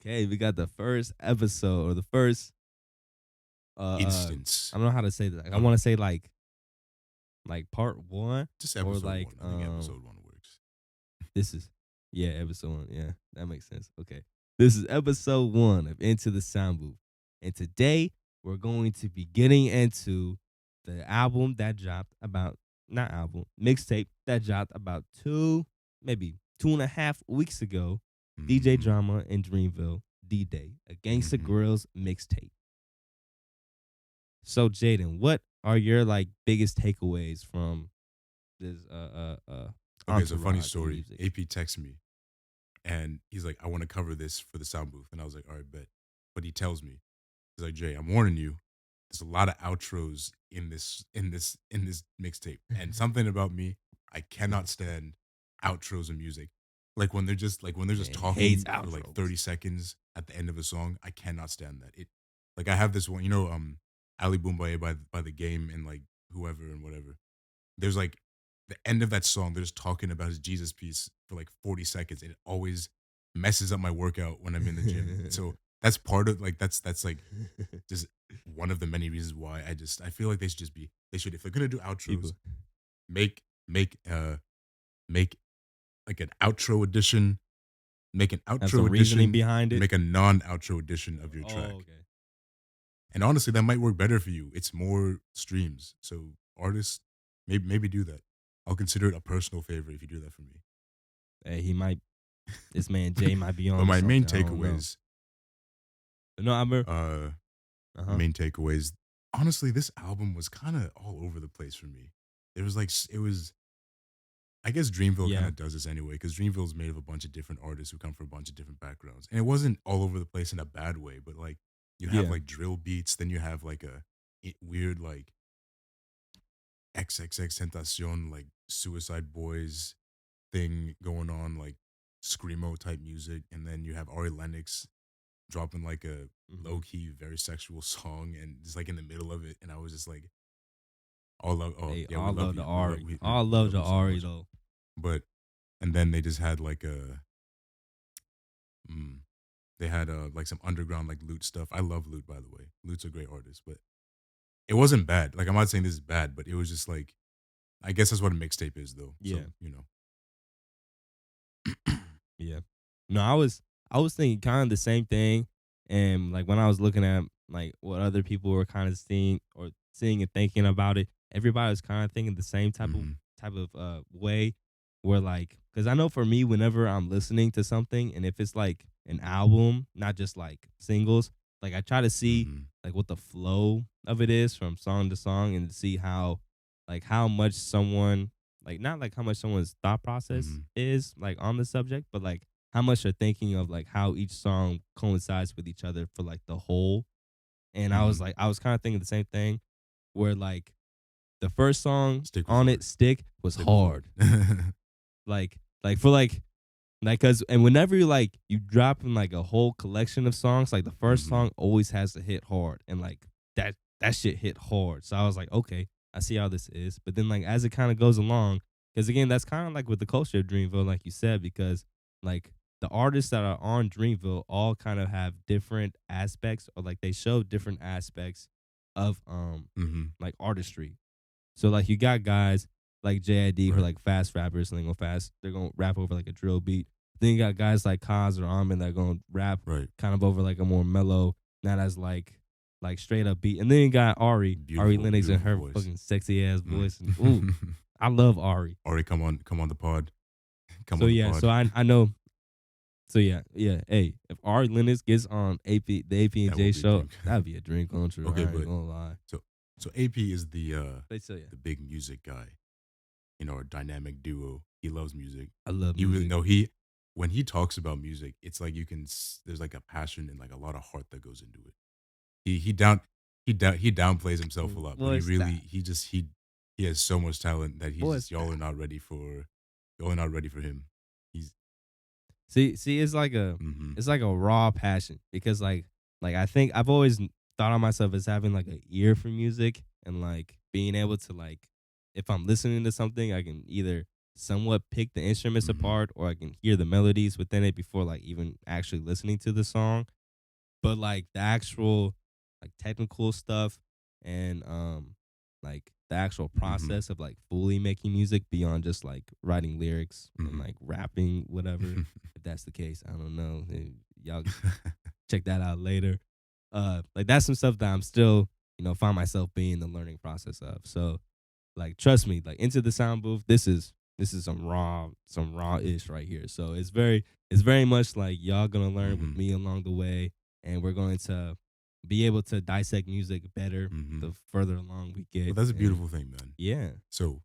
Okay, we got the first episode or the first Instance I don't know how to say that. Like, I of want to say like part 1 just or episode like one. I think episode one works. this is yeah, episode 1. Yeah, that makes sense. Okay. This is episode 1 of Into the Sound Booth. And today we're going to be getting into the album that dropped about not album, mixtape that dropped about maybe 2.5 weeks ago. DJ Mm-hmm. Drama and Dreamville D-Day, a Gangsta Mm-hmm. Grills mixtape. So Jaden, what are your like biggest takeaways from this Okay, so funny entourage story. music? AP texted me and he's like, I want to cover this for the sound booth. And I was like, all right, bet. But he tells me, he's like, Jay, I'm warning you, there's a lot of outros in this mixtape. And something about me, I cannot stand outros of music. Like when they're just Man, hates talking for like outros. 30 seconds at the end of a song, I cannot stand that. It like I have this one, Ali Boombaye by the game and like whoever and whatever. There's like the end of that song, they're just talking about his Jesus piece for like 40 seconds. And it always messes up my workout when I'm in the gym. So that's part of like that's like just one of the many reasons why I feel like they should if they're gonna do outros, People, make make like an outro edition, make an have outro some reasoning edition, behind and it. make a non-outro edition of your Oh, track. okay. And honestly, that might work better for you. It's more streams. So artists, maybe do that. I'll consider it a personal favor if you do that for me. Hey, he might. This man Jay might be But on to my main something. I don't know. takeaways, No, I'm. uh, Uh main takeaways. Honestly, this album was kind of all over the place for me. It was like it was. I guess Dreamville kind Yeah. of does this anyway because Dreamville is made of a bunch of different artists who come from a bunch of different backgrounds, and it wasn't all over the place in a bad way. But like you have Yeah. like drill beats, then you have like a weird like XXX Tentacion like Suicide Boys thing going on, like screamo type music, and then you have Ari Lennox dropping like a Hmm. low key, very sexual song, and just like in the middle of it, and I was just like, "All love, oh Hey, yeah, we all love love the you, Ari. All we love love the you so Ari much." though. But and then they just had like mm, they had like some underground like Lute stuff. I love Lute, by the way. Lute's a great artist, but it wasn't bad. Like I'm not saying this is bad, but it was just like I guess that's what a mixtape is, though. So Yeah. you know, Yeah. No, I was thinking kind of the same thing, and like when I was looking at like what other people were kind of seeing and thinking about it, everybody was kind of thinking the same hmm type of way, where like because I know for me, whenever I'm listening to something, and if it's like an album, not just like singles, like I try to see hmm like what the flow of it is from song to song, and to see how much someone like not like how much someone's thought process hmm is like on the subject, but like how much they're thinking of like how each song coincides with each other for like the whole. And hmm I was kind of thinking the same thing, where like the first song Stick was on it, hard. Stick, was Stick was hard. hard. Like for like cause and whenever you drop in like a whole collection of songs, like the first hmm song always has to hit hard. And like that shit hit hard. So I was like, okay, I see how this is. But then like as it kind of goes along, because again, that's kind of like with the culture of Dreamville, like you said, because like the artists that are on Dreamville all kind of have different aspects, or like they show different aspects of hmm like artistry. So like you got guys like JID who are Right. like fast rappers and they're gonna rap over like a drill beat. Then you got guys like Kaz or Amin that are gonna rap Right. kind of over like a more mellow, not as like straight up beat. And then you got Ari Beautiful, Lennox and beautiful her voice. fucking sexy ass Mm. voice. And ooh, I love Ari. Ari, come on the pod. Come So on the yeah, so pod. I know. So yeah. Hey, if Ari Lennox gets on the AP and That will J be a show, dream. that'd be a dream come true. Okay, I ain't but gonna lie. so AP is But so yeah, the big music guy. You know, our dynamic duo. He loves music. I love He really music. no he when he talks about music, it's like there's like a passion and like a lot of heart that goes into it. He down he downplays himself a lot, but he Boy, really stop. he has so much talent that he's Boy, just stop. y'all are not ready for him. He's See, hmm it's like a raw passion because like I think I've always thought of myself as having like an ear for music and like being able to like if I'm listening to something, I can either somewhat pick the instruments Mhm. apart, or I can hear the melodies within it before like even actually listening to the song. But like the actual like technical stuff and like the actual Mhm. process of like fully making music beyond just like writing lyrics and Mhm. like rapping whatever, if that's the case, I don't know. Y'all check that out later. Like that's some stuff that I'm still, find myself being in the learning process of. So like trust me, like Into the Sound Booth, this is some raw ish right here. So it's very much like y'all gonna learn with Mhm. me along the way, and we're going to be able to dissect music better Mhm. the further along we Well, get. that's a And beautiful thing, man. yeah, So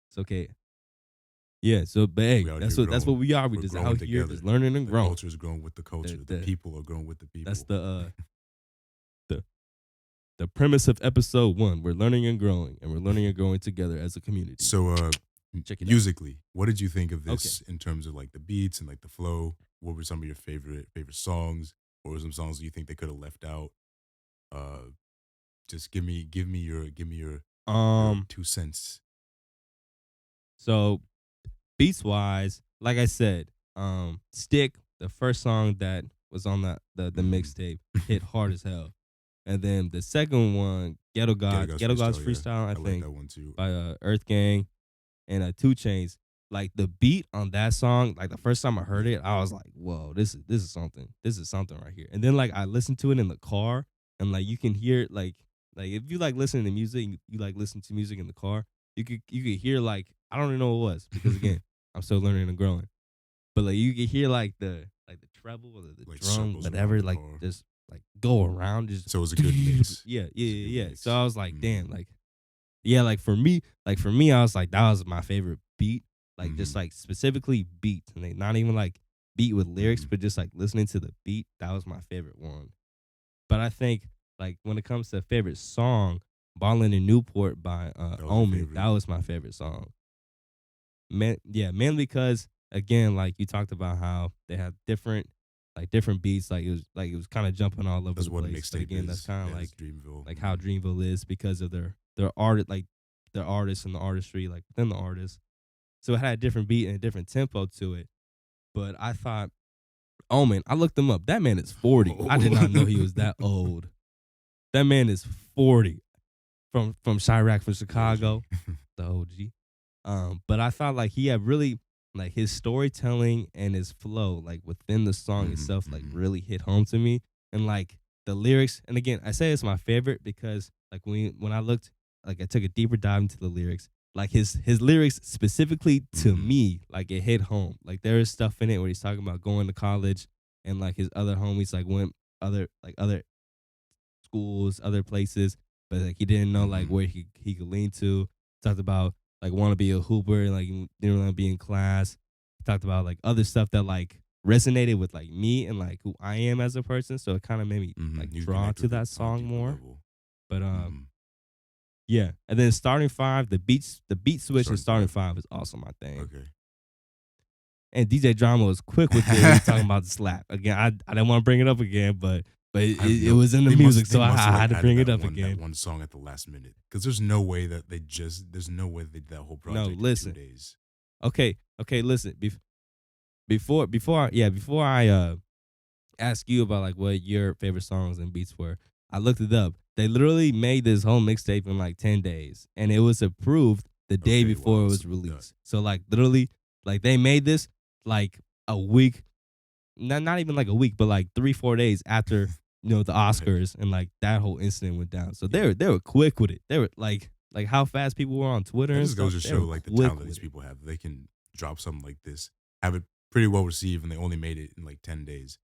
it's okay. Yeah, so but hey, we out that's here what growing. we are. We We're just growing out here just together. learning and The growing. culture is growing with the The culture. The the people are growing with the that's people. the the premise of episode 1. We're learning and growing, and we're learning and growing together as a community. So, Check it out. musically, what did you think of Okay. this in terms of like the beats and like the flow? What were some of your favorite songs? What were some songs you think they could have left out? Uh, just give me your Um 2 cents. so beats wise, like I said, Stick, the first song that was on the Mm-hmm. mixtape, hit hard as hell. And then the second one, Ghetto Guys Ghetto Gods freestyle, yeah, freestyle, I I like think, that one too. by Earth Gang and 2 Chains. Like the beat on that song, like the first time I heard Yeah. it, I was like, "Whoa, this is something. This is something right here." And then like I listened to it in the car, and like you can hear it, like if you like listening to music, you like listen to music in the car, you could hear like I don't even know what it was because again, I'm still learning and growing. But like you could hear like the treble or the Like drum, circles around whatever, the like car. just like go around, just So it was a good mix. yeah, It was a yeah, good yeah. So mix. I was like, damn, Mm-hmm. like yeah, like for me, I was like, that was my favorite beat. Like Mm-hmm. just like specifically beat. And like not even like beat with lyrics, Mm-hmm. but just like listening to the beat, that was my favorite one. But I think like when it comes to favorite song, Ballin' in Newport by That was your Omen, favorite. that was my favorite song. Mainly because again, like you talked about how they have different beats, like it was kind of jumping all over That's the what a place. But mixtape again, that's is. kind of Yeah, that's Dreamville. like how Mm-hmm. Dreamville is because of their art, like their artists and the artistry, like within the artist. So it had a different beat and a different tempo to it. But I thought, oh man, I looked him up. That man is 40. I did not know he was that old. That man is 40 from Chirac from The OG. Chicago, the OG. But I thought like he had really like his storytelling and his flow, like within the song Mm-hmm. itself, like Mm-hmm. really hit home to me. And like the lyrics, and again, I say it's my favorite because like when I looked, like I took a deeper dive into the lyrics, like his lyrics specifically to Mm-hmm. me, like it hit home. Like there is stuff in it where he's talking about going to college and like his other homies like went other schools, other places, but like he didn't know like Mm-hmm. where he could lean to. Talked about like want to be a hooper and like didn't want to be in class. He talked about like other stuff that like resonated with like me and like who I am as a person. So it kind of made me like Mm-hmm. You draw connect to with it that on a song deeper more. level. But Mm-hmm. yeah. And then starting five, the beat switch in Starting starting five. five is also my thing. Okay. And DJ Drama was quick with it when he talking about the slap. Again, I didn't want to bring it up again, but I have it no. was in the They music, must. They so I, must have I like had to added bring it that up one. That again. one song at the last minute. Because there's no way that they just. There's no way they did that whole No, project in two listen. days. Okay, listen. Before I ask you about like what your favorite songs and beats were, I looked it up. They literally made this whole mixtape in like 10 days, and it was approved the day Okay. before Wow. it was Salute that. released. So like literally, like they made this like a week, not even like a week, but like 3-4 days after the Right. Oscars and like that whole incident went down. So Yeah. they were quick with it. They were like how fast people were on Twitter That and just goes stuff. to They show were like the quick talent that with these it. people have. They can drop something like this, have it pretty well received, and they only made it in like 10 days.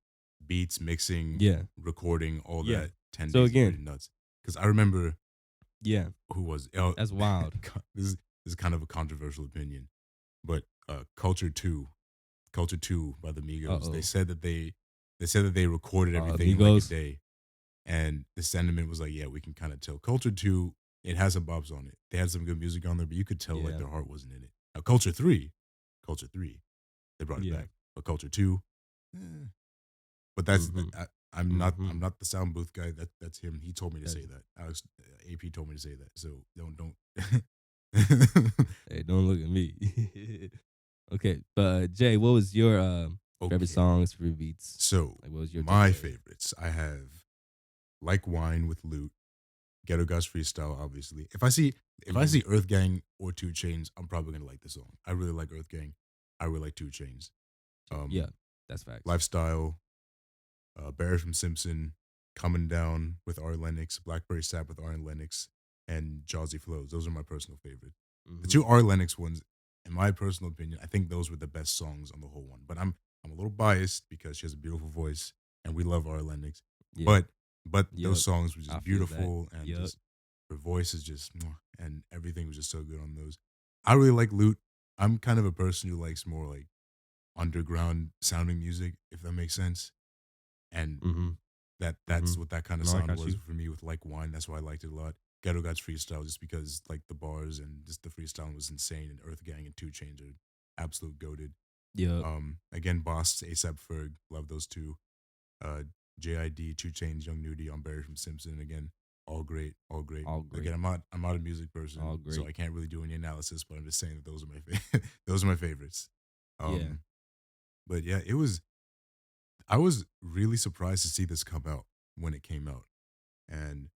Beats, mixing, Yeah, recording, all yeah. that. ten So days is pretty again, nuts. Because I remember yeah, who was that's wild. this is kind of a controversial opinion, but Culture Two by the Uh Migos. They oh. said that they recorded everything in like a Amigos. day, and the sentiment was like, yeah, we can kind of tell. Culture Two, it has some bops on it. They had some good music on there, but you could tell like Yeah, their heart wasn't in it. Now Culture Three, they brought it yeah. back, but Culture Two, eh. But Mm-hmm. I'm Mm-hmm. not the sound booth guy. That's him. He told me to say That's, that. Alex AP told me to say that. So don't. hey, don't look at me. Okay, but Jay, what was your favorite Okay, songs, favorite beats? so Like, what was your my takeaway? favorites, I have Like Wine with Loot, Ghetto Guys Freestyle, obviously. If I see Mm-hmm. Earth Gang or Two Chains, I'm probably gonna like the song. I really like Earth Gang. I really like Two Chains. Yeah, Um, that's facts. Lifestyle, Barry from Simpson, Coming Down with Ari Lennox, Blackberry Sap with Ari Lennox, and Jawsy Flows. Those are my personal favorite. The Mm-hmm. two Ari Lennox ones, in my personal opinion, I think those were the best songs on the whole one. But I'm a little biased because she has a beautiful voice and we love Ari Lennox. Yeah. But those Yep. songs were I just feel that. beautiful and Yep. just her voice is just mwah, and everything was just so good on those. I really like Loot. I'm kind of a person who likes more like underground sounding music, if that makes sense. And Mm-hmm. Mm-hmm. that's what that kind of No, I sound got was you. for me with Like Wine. That's why I liked it a lot. Ghetto God's freestyle just because like the bars and just the freestyling was insane. And Earth Gang and Two Chains are absolute goaded. Yep. Again, Boss, ASAP Ferg, love those two. Uh, JID, Two Chains, Young Nudie, on Barry from Simpson. Again, all great, all great. All Again, great. I'm not a music person, All so great. I can't really do any analysis. But I'm just saying that those are my those are my favorites. Yeah. Um, but yeah, it was. I was really surprised to see this come out when it came out, and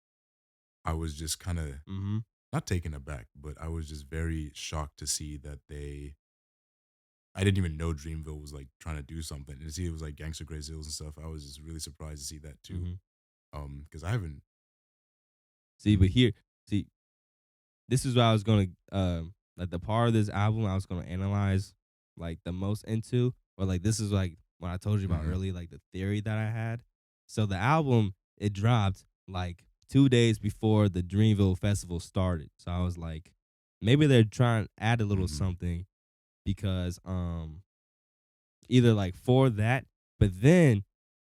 I was just kind of Mm-hmm. not taken aback, but I was just very shocked to see that they. I didn't even know Dreamville was like trying to do something, and to see it was like Gangster Grace Hills and stuff. I was just really surprised to see that too, Mm-hmm. because I haven't. See, but Mm, here, see, this is what I was gonna like the part of this album I was gonna analyze like the most into, or like this is like what I told you about mhm, earlier, like the theory that I had. So the album it dropped like 2 days before the Dreamville Festival started. So I was like, maybe they're trying to add a little mhm, something because either like for that, but then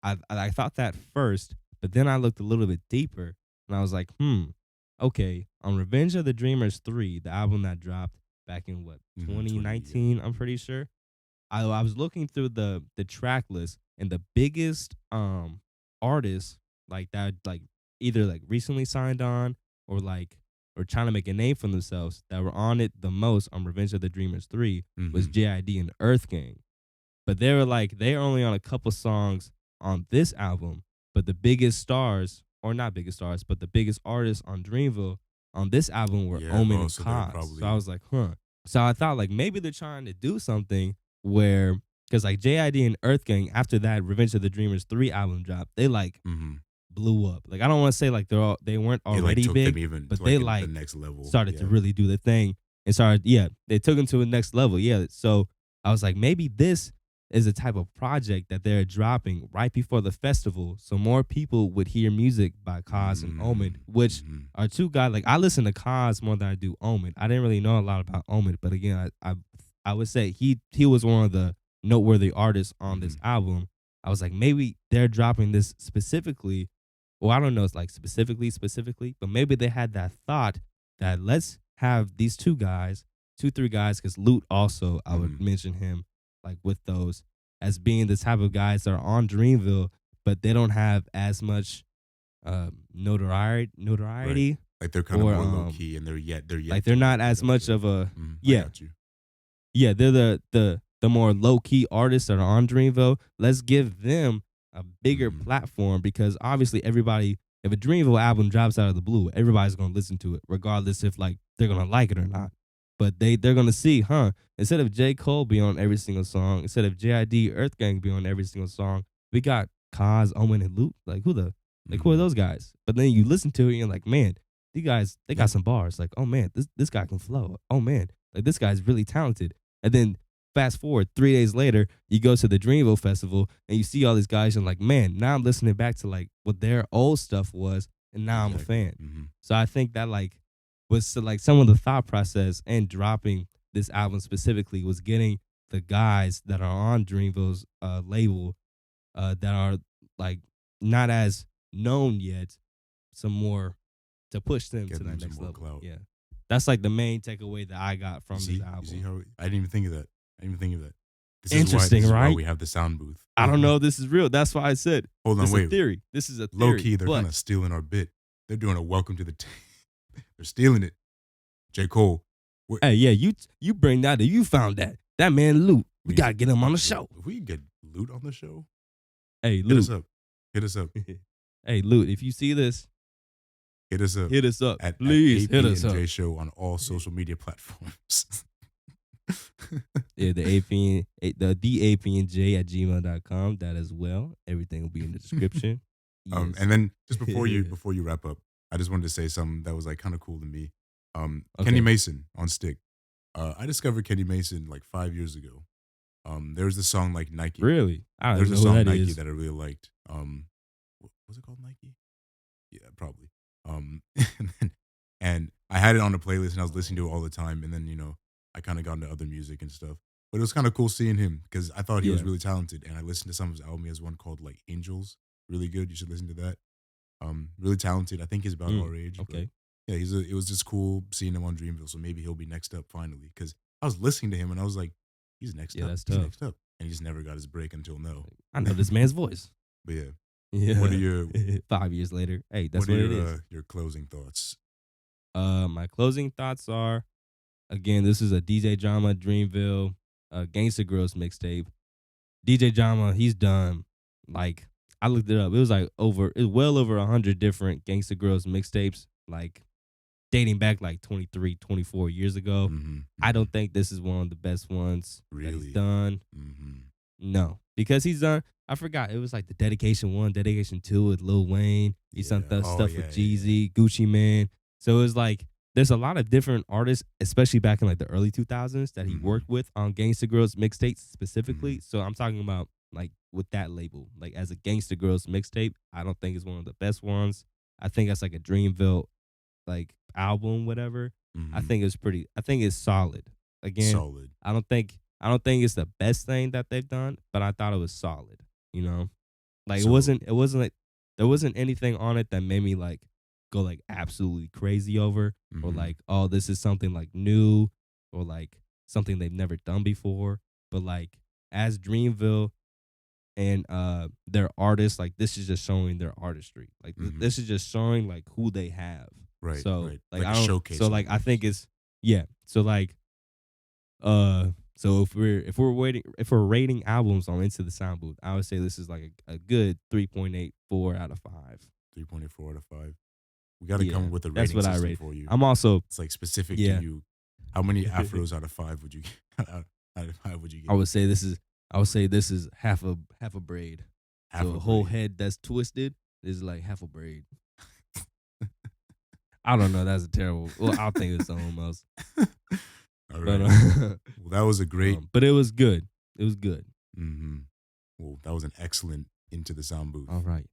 I thought that first, but then I looked a little bit deeper and I was like, okay, on Revenge of the Dreamers 3, the album that dropped back in what, 20, yeah. 2019, I'm pretty sure. I was looking through the track list and the biggest artists like that like either like recently signed on or like or trying to make a name for themselves that were on it the most on Revenge of the Dreamers 3 was Mhm, JID and Earth Gang. But they were like they're only on a couple songs on this album, but the biggest stars, or not biggest stars, but the biggest artists on Dreamville on this album were yeah. Omen Oh, and so they're Cos. So I probably. was like, huh. So I thought like maybe they're trying to do something where because like JID and Earth Gang after that Revenge of the Dreamers 3 album dropped, they like Mhm. blew up. Like I don't want to say like they weren't It like already took them big, even but to they like the like next level. started to Yeah. really do the thing and started they took them to the next level. Yeah. So I was like maybe this is a type of project that they're dropping right before the festival so more people would hear music by Cos and Omen, Mm, which mhm, are two guys like I listen to Cos more than I do Omen. I didn't really know a lot about Omen, but again, I would say he was one of the noteworthy artists on this mhm. album. I was like, maybe they're dropping this specifically. Well, I don't know, it's like specifically, but maybe they had that thought that let's have these two guys, two, three guys, because Loot also, I would Mhm. mention him like with those as being the type of guys that are on Dreamville, but they don't have as much Right. notoriety Like they're kind of or more low key and they're like yet they're to not like get as up much there. of a I yeah got you. yeah, they're the more low key artists that are on Dreamville. Let's give them a bigger Mhm. platform because obviously everybody, if a Dreamville album drops out of the blue, everybody's gonna listen to it, regardless if like they're gonna like it or not. But they're gonna see, huh? Instead of J. Cole being on every single song, instead of JID Earth Gang being on every single song, we got Kaz, Omen, and Luke. Like who are Mhm. those guys? But then you listen to it and you're like, man, these guys they Yeah. got some bars. Like, oh man, this guy can flow. Oh man, like this guy's really talented. And then fast forward 3 days later, you go to the Dreamville Festival and you see all these guys and like, man, now I'm listening back to like what their old stuff was, and now I'm a Exactly. fan. Mhm. So I think that like was like some of the thought process and dropping this album specifically was getting the guys that are on Dreamville's label that are like not as known yet, some more to push them to Getting them that some next more level. clout. Yeah. That's like the main takeaway that I got You from this see? You see album. how I didn't even think of that. I didn't even think of that. This Interesting, is why right? we have the sound booth. I don't know if this is real. That's why I said Hold this on, is a wait. theory. This is a Low theory. key, they're kind But of stealing our bit. They're doing a welcome to the they're stealing it. J. Cole. Wait, hey, yeah, you bring that. You found that. That man Loot. We We gotta get him on the Bro, show. if we can get Loot on the show, Hey, hit us Loot. up. Hit us up. Hey, Loot, if you see this, Hit us up hit us up. at Please AP hit us and up. J Show on all social media platforms. Yeah, the apnj@gmail.com. That as well. Everything will be in the description. Yes. And then just before you wrap up, I just wanted to say something that was like kind of cool to me. Kenny Okay. Mason on Stick. I discovered Kenny Mason like 5 years ago. There was this song like Nike. Really? I don't There's know a who song that Nike is. that I really liked. What was it called? Nike? Yeah, probably. And I had it on a playlist and I was listening to it all the time. And then I kind of got into other music and stuff. But it was kind of cool seeing him because I thought he was Yeah. really talented. And I listened to some of his album. He has one called like Angels, really good. You should listen to that. Really talented. I think he's about our age. But Okay. yeah, it was just cool seeing him on Dreamville. So maybe he'll be next up finally. Because I was listening to him and I was like, he's next Yeah, up. that's He's tough. next up. And he just never got his break until now. I know this man's voice. But yeah, Yeah. what are your 5 years later? Hey, that's what what are it is. your closing thoughts? My closing thoughts are, again, this is a DJ Drama Dreamville Gangsta Girls mixtape. DJ Drama, he's done like I looked it up. It was like well over 100 different Gangsta Girls mixtapes, like dating back like 23, 24 years ago. I don't think this is one of the best ones that Really? he's done. No, because he's done. I forgot it was like the Dedication 1, Dedication 2 with Lil Wayne. He's done Yeah. stuff Yeah, with Jeezy, Gucci Man. So it was like there's a lot of different artists, especially back in like the early 2000s, that he worked with on Gangsta Girls mixtapes specifically. So I'm talking about like with that label, like as a Gangsta Girls mixtape. I don't think it's one of the best ones. I think that's like a Dreamville like album, whatever. I think it's pretty. I think it's solid. Again, Solid. I don't think it's the best thing that they've done, but I thought it was solid. You know, like So- it wasn't like there wasn't anything on it that made me like go like absolutely crazy over or like, oh, this is something like new or like something they've never done before. But like as Dreamville and their artists, like this is just showing their artistry. Like this is just showing like who they have. Right. So right. like a I don't showcase. so like I think it's yeah. So like so if we're rating albums on Into the Sound Booth, I would say this is like a good 3.84 out of 5. 3.84 out of 5. We got to come up with a That's rating what I system rate. for you. I'm also It's like specific Yeah. to you. How many afros out of 5 would you out of 5 would you get? I would say this is half a braid. Half so a a whole braid. head that's twisted is like half a braid. I don't know. That's a terrible. Well, I'll think of something else. All But, right. Well, that was a great. but it was good. It was good. Well, that was an excellent Into the Sound Booth. All right.